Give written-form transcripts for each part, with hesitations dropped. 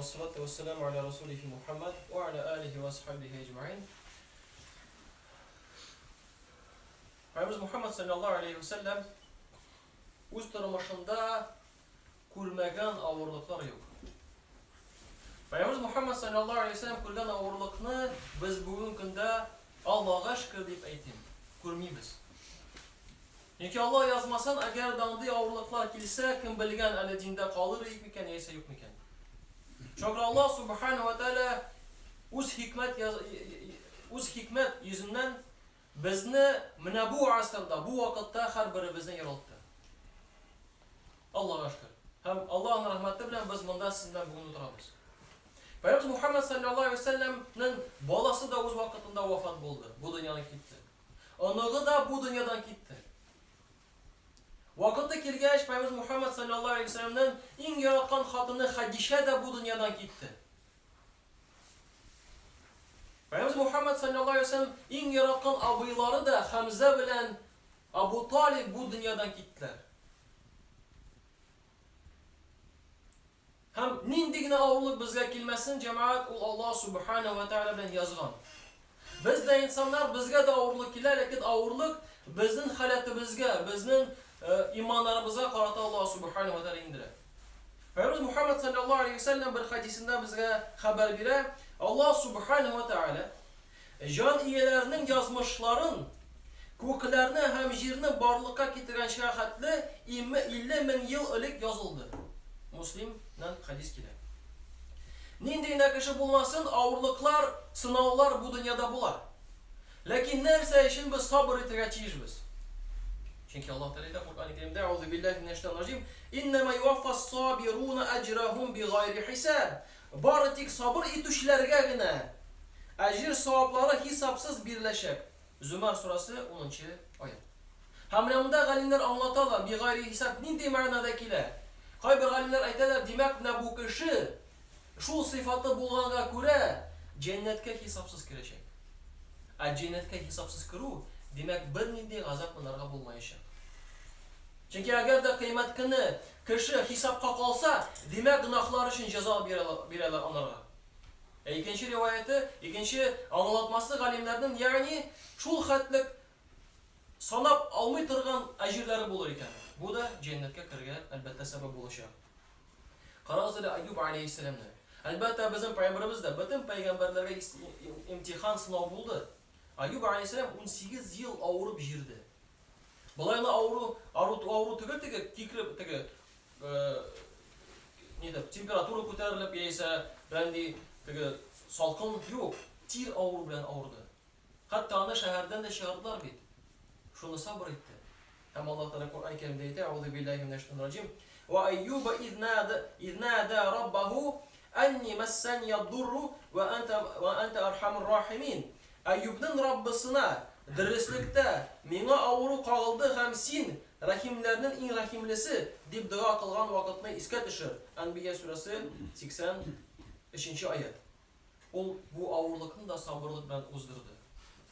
والصلاة والسلام على رسوله محمد وعلى آله وصحبه أجمعين. Peygamberimiz Muhammed sallallahu aleyhi ve sellem öz tırmışında kurmagan ağırlıklar yok. Peygamberimiz Muhammed sallallahu aleyhi ve sellem kurgan ağırlıkını biz bugün günde Allah'a şükür deyip aytayım. Kurmayız. Çünkü Allah yazmasan eğer dandığı ağırlıklar kilise kim bilgen hani dinde kalır ilk miken yese yok miken. Çünkü Allah subhanahu ve teala uz hikmet yüzünden bizni mine bu asırda, bu vakitte her biri bizni yarattı. Allah'a şükür. Hem Allah'ın rahmeti bilen biz bunda sizinden bugün oturabız. Peygamberimiz Muhammed sallallahu aleyhi ve sellem'nin balası da uz vakitinde vefat buldu. Bu dünyadan gitti. Anığı da bu dünyadan gitti. Vakitte kelgach Peygamberimiz Muhammed sallallahu aleyhi ve sellem'nin en yaratkan hatını Hadişe de bu dünyadan gitti. Peygamberimiz Muhammed sallallahu aleyhi ve sellem en yaratkan abileri de Hamza bilen Abu Talib bu dünyadan gittiler. Hem nindigine ağırlık bizge kelmesin cemaat ol Allah subhanahu ve teala bilen yazgan. Biz de insanlar bizge de ağırlık keler, lakin ağırlık bizning halatımızga, bizning imanlarımıza karata Allah subhanahu ve teala indirir. Peygamberimiz Muhammed sallallahu aleyhi ve sellem bir hadisinde bizge haber verir. Allah subhanahu ve teala can iyelerinin yazmışların köklerini hem jirini barlıkka getiren şahitli 50 bin yıl ilik yazıldı. Müslim'den hadis gelir. Nindeyine kişi bulmasın ağırlıklar, sınavlar bu dünyada bular. Lakin nerse için biz sabır ettireceğiz biz. Çünkü Allah Teala Kur'an-ı Kerim'de "Euzu billahi mineşşeytanirracim. İnnemâ yuvaffas sabirûne ecrahum bighayri hisab." Barıtik sabır etüşlerge gine ecir savapları hesapsız birleşek. Zümer suresi 10. ayet. Hamlamda galimler anlatarlar bighayri hisab nindi manadakiler. Kayber galimler aytalar demek ne bu kişi şu sıfatı bulğanga göre cennetke hesapsız girecek. Cennetke hesapsız kiru demek bir nindi gazap bunlarga bulmayacak. Çünkü eğer de kıymet günü kişi hesapka kalsa demek günahlar için ceza verirler onlara. İkinci rivayeti, ikinci anlatması galimlerden yani şul hatlık sanap almay turgan ecirleri bulur iken. Bu da cennetke kirge elbette sebep olacak. Karagızda Ayyub aleyhisselam'da. Elbette bizim peygamberimiz de bütün peygamberlere imtihan sınav buldu. Ayyub aleyhisselam 18 yıl ağırıp jirdi. Balayla ağrı tügür temperatura ko'tarilib yesa, brandi salqin yo'q, tir ağrı bilan ağrıdı. Hatta ana şehirden de çağırdılar bit. Şunu sabır etti. Hem Allah Teala Kur'an-ı Kerim'de ayet "Euzu billahi mineşşeytanirracim." Ve Eyyuba iznada rabbahu enni messaniyadur ve ente erhamur rahimin. Eyyub'nun Rabbisine dirislikte "Mena ağrı qagıldı hem sen rahimlerinin en rahimlisi" deb dua qilgan vaqtni esga tushir. Anbiya surasi 85. ayet. Bu ağırlıkını da sabırlık bilan o'zdirdi.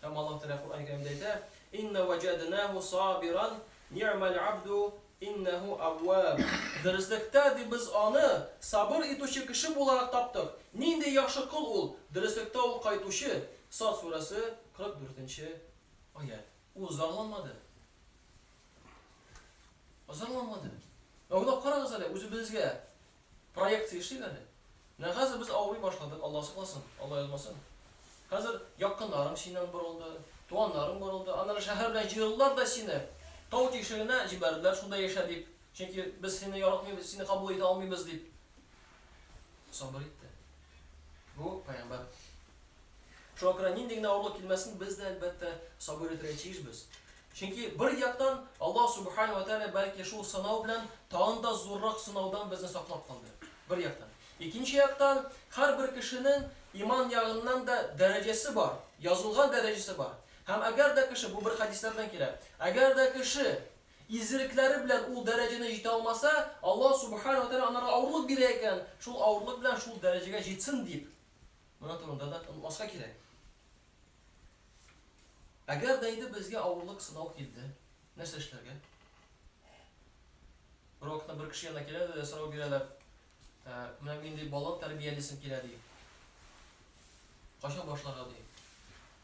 Hem Allah Teala Kur'an-ı Kerim'de aytadi: "İnne vecednahu sabiran ni'mal abdu innehu avvab." Dirislikte biz onu sabır etuşi kişi olarak taptık. Ninde yaxşı kul ol. Dirislikte ol qaytuşi. Sad suresi 44. ayet. O zarlanmadı. Zarlanmadı. Oğlum karagız hele, özü bizge proyeksiya işledi. Ne hazır biz ağrıya başladık, Allah saklasın, Allah yazmasın. Hazır yakınlarım senden boruldu, tuğanlarım boruldu, anlar şehirden jığırlar da seni tağ teşeğine jiberdiler, şunda yaşa deyip. Çünkü biz seni yaratmayız, seni kabul ete almayız deyip. Sabır etti. Bu peygamber. Şu akıra nindigine ağırlık kelmesin biz de elbette sabır ettireceğiz biz. Çünkü bir yaktan Allah subhanahu ve teala belki şu sınav bilen tağın da zorrak sınavdan bizni saklap kaldı. Bir yaktan. İkinci yaktan her bir kişinin iman yağından da derecesi var. Yazılgan derecesi var. Hem eğer de kişi, bu bir hadislerden gelir. Eğer de kişi izirikleri bilen o derecene jete almasa Allah subhanahu ve teala onlara ağırlık bireyken şu ağırlık bilen şu dereceye jetsin deyip. Buna turunda da unutmaska gerek. Eğer deydi bizge ağırlık sınav geldi, neyse işlerge? Bir vakitte bir kişi yanına geledi de sınav girerler. Менә инде баланы тәрбиялисем килә ди. Качан башларга ди.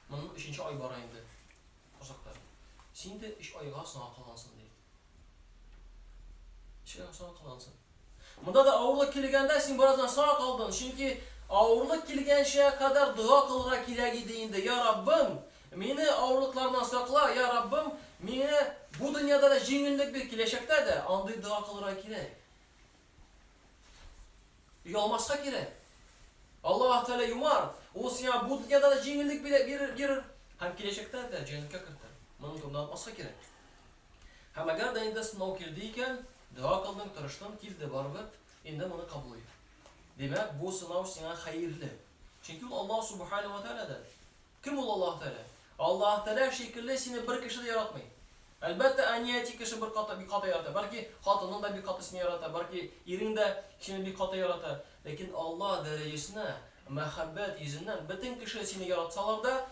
Моның 3нче ай бара инде. Кызыктыр. Син дә 3 айга соңга калгансың ди. 3 айга соңга калгансың. Монда да авырлык килгәндә син бераздан соңга калдың. Чөнки авырлык килгәнчә кадәр дуа кылырга кирәк иде инде. Я Раббым, мине авырлыклардан сакла. Я Раббым, мине бу дөньяда да җиңеллек бир, киләчәктә дә андый дуа кылырга кирәк. Ялмаска кирәк. Аллаһ Тәгалә юмар. Ул сиңа бу дөньяда да җиңеллек бирер. Һәм киләчәктә дә җәннәткә кертер. Моны кемдән атмаска кирәк. Һәм әгәр дә инде сынау килде икән, дуа кылдың, тырыштың, килде барыбер, инде моны кабул ит. Демәк, бу сынау сиңа хәерле. Чөнки ул Аллаһ Субханаһу ва Тәгаләдән. Кем ул Аллаһ Тәгалә? Аллаһ Тәгалә шикелле сине бер кеше дә яратмый. Әлбәттә, әнияти кеше бер каты бик каты ярата. Бәлки хатының да бик каты сине ярата, бәлки ирең дә сине бик каты ярата. Ләкин Аллаһ дәрәҗәсенә, мәхәббәт йөзеннән бөтен кеше сине яратсалар да,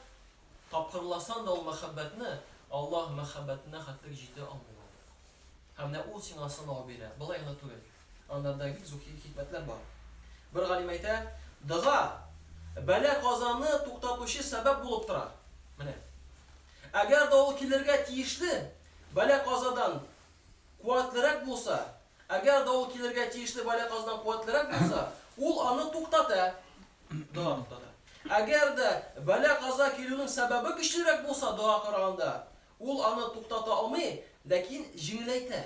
тапкырласан да ул мәхәббәтне, Аллаһ мәхәббәтенә хәтлек җитә алмый. Һәм дә ул сиңа сынау бирә. Былай гына түгел. Анда бик зур хикмәтләр бар. Бер галим әйтә, дуа бәла казаны туктатучы сәбәп булып тора. Менә. Әгәр дә ул килергә тиешле бәла казадан куәтлерәк булса, әгәр дә ул килергә тиешле бәла казадан куәтлерәк булса, ул аны туктата. Дуа туктата. Әгәр дә бәла каза килүнең сәбәбе көчлерәк булса дуа караганда, ул аны туктата алмый, ләкин җиңеләйтә.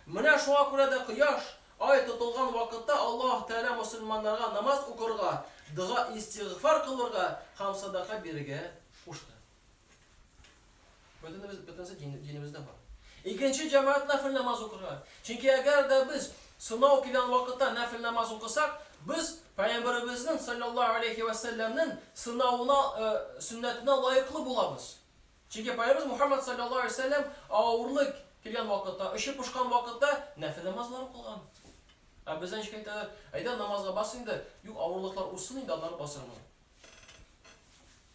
Менә шуңа күрә дә кояш ай тотылган вакытта Аллаһ Тәгалә мусульманнарга намаз укырга, дуа истигъфар кылырга һәм садака бирергә кушты. Бөтенсе динебездә бар. Икенче җәмәгать нафил намаз укырга. Чөнки әгәр дә без сынау килгән вакытта нафил намаз укысак, без Пәйгамбәребезнең саллаллаһу алейхи ва саллямның сынауына, сөннәтенә лаеклы булабыз. Чөнки Пәйгамбәрбез Мухаммад саллаллаһу алейхи ва саллям авырлык килгән вакытта, эше пошкан вакытта нафил намазлар укылган. Бездән ничек әйтәләр? Әйдә намазга бас инде. Юк, авырлыклар усын инде, алар басырмы.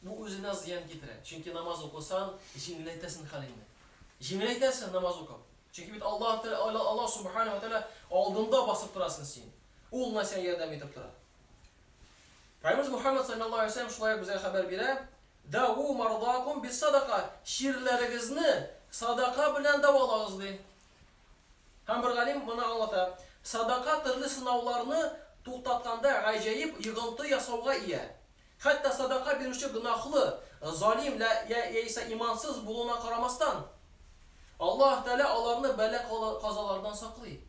Бу үзенә зыян китерә. Чөнки намаз укысаң, җиңеләйтәсең хәлеңне. Җиңеләйтәсең намаз укып. Чөнки бит Аллаһ Субханаһу ва Тәгалә алдында басып торасың син. Ул нәрсә ярдәм итеп тора. Пәйгамбер Мухаммад саллаллаһу алейхи ва саллям шулай безгә хәбәр бирә. Дау мардакум бис-садака. Ширләрегезне садака белән давалагыз ди. Һәм бер галим моны аңлата. Садака төрле сынауларны туктатканда гаҗәеп йогынты ясауга ия. Хәтта садака бирүче гынахлы, залим яисә имансыз булуына карамастан, Аллаһ Тәгалә аларны бәла казалардан саклый.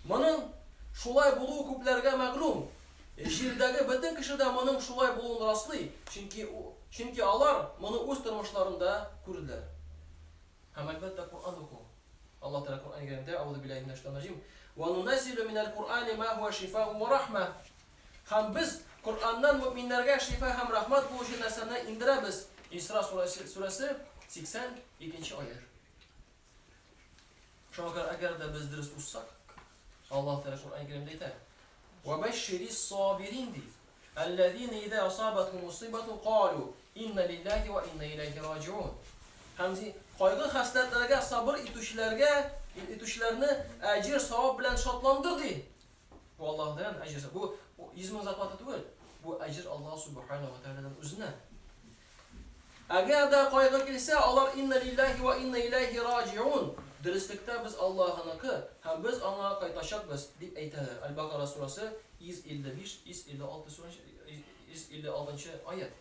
Моның шулай булуы күпләргә мәгълүм. Җирдәге бөтен кеше дә моның шулай булуын раслый, чөнки алар моны үз тормышларында күрделәр. Һәм әлбәттә Кур'ан уку. Allah Teala Kur'an-ı Kerim'de "Euzu billahi mineşşeytanirracim. Ve nunazzilu minel Kur'ani ma huve şifaa'un ve rahme." Hem biz Kur'an'dan müminlerge şifa hem rahmet buluşu nesene indirəbiz. İsra suresi 82. ayet. Şuna kadar eğer de biz dürüst olsak, Allah Teala Kur'an-ı Kerim'de ite. Ve beşşiris sabirin deyil. Ellezine idâ asâbetum musibetun qâlu inna lillahi ve inna ileyhi raciun. Hamzi kaygı xəstətlərə sabır itüşlərini əcir, savab bilən şadlandırdı. Bu Allah'dan əcir. Bu 100 min zakatı deyil. Bu əcir Allah Subhanahu wa Ta'ala'dan özünə. Əgər də kaygı gəlsə, Allah inna lillahi və inna ileyhi raciun. Dürüstlükdə biz Allah'ınınkı, həm biz ona qaytaşaq biz deyib eytələr. Əl-Baqara surası 155-156 ayet.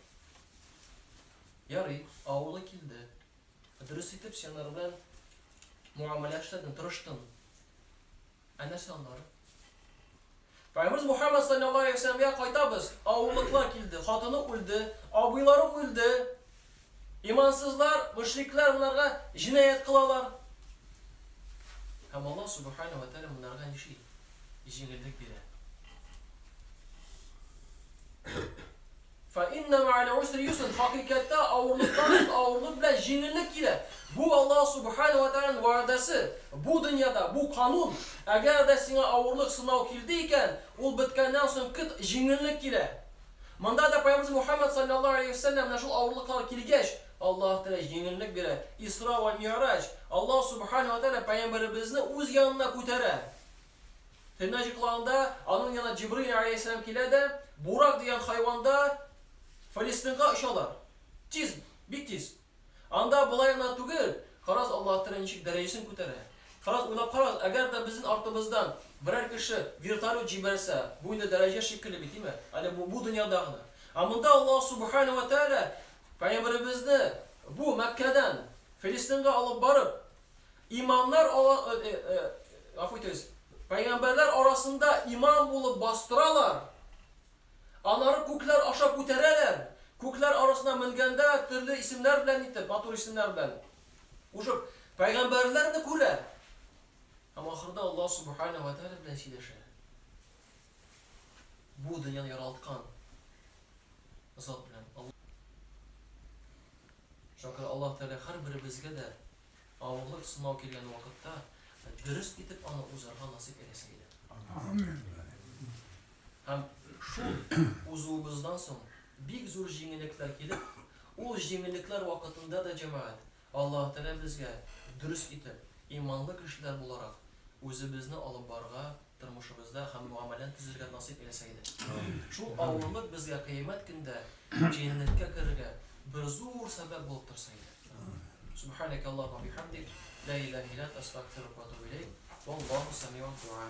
Yarı ağırlı kildi. Dürüst etip senler bilen muamele işledin, tırıştın. Neresi onları? Peygamberimiz Muhammed sallallahu aleyhi ve sellem'e kaytabız. Ağırlıklar kildi, hatını öldü, abileri öldü. İmansızlar, müşrikler bunlara cinayet kılalar. Hem Allah Subhanahu ve Teala bunlara şey, cinayetlik biri. فَاِنَّ مَعَ الْعُسْرِ يُسْرًا. Hakikatte ağırlık bile jinirlik ile. Bu Allah Subhanahu ve Teala'nın vaadesi. Bu dünyada, bu kanun. Eğer de sana ağırlık sınav kildiyken, ol bitkenden sonra kıt jinirlik ile. Manda da Peygamber Muhammed sallallahu aleyhi ve sellem nasıl ağırlıklar kilgeç. Allah Teala jinirlik bile. İsra ve Mi'raç. Allah Subhanahu ve Teala Peygamberimizini öz yanına kutere. Hennacıklığında onun yana Cibril aleyhisselam kile de Burak diyen hayvanda Filistin'e ışalar. Tiz, bik tiz. Anda bulayına tugil, karaz Allah terençik derecesini kutere. Karaz uylap karaz, eğer de bizim artımızdan birer kişi virtalo ciberse, bu yine derece şekli biti mi? Hani bu dünyadağını. Ama da Allah subhanahu ve teala Peygamberimizni bu Mekke'den Filistin'e alıp barıp imamlar Peygamberler arasında imam bulup bastıralar. Anarı kuklar aşağı kutereler. Kuklar arasında mingende türlü isimler bilen ittir, matur isimler bilen. Uşup Peygamberler de kule. Ama ahırda Allah subhanahu ve teala bilen şeyleşir. Bu dünyanı yaraltkan zat bilen Allah. Çünkü Allah Teala her biri bizge de ağırlık sınav kelgen vakitte dürüst gidip ana uzarga nasip eylesin. Amin. Hem şu uzuvumuzdan sonra bir zor jingillikler gelip o jingillikler vakitinde de cemaat Allah Teala bizge dürüst gidip imanlı kişiler bularak özümüzni alıp barga turmuşumuzda hem muamelen tüzürge nasip eyleseydi. Şu ağırlık bizge kıyamet günde cennetke kirge bir zor sebep bulup tursaydı. Subhaneke Allahümme bihamdik la ilahe illa ente estağfiruke ve etûbü ileyk. Vallahu semî'un du'a.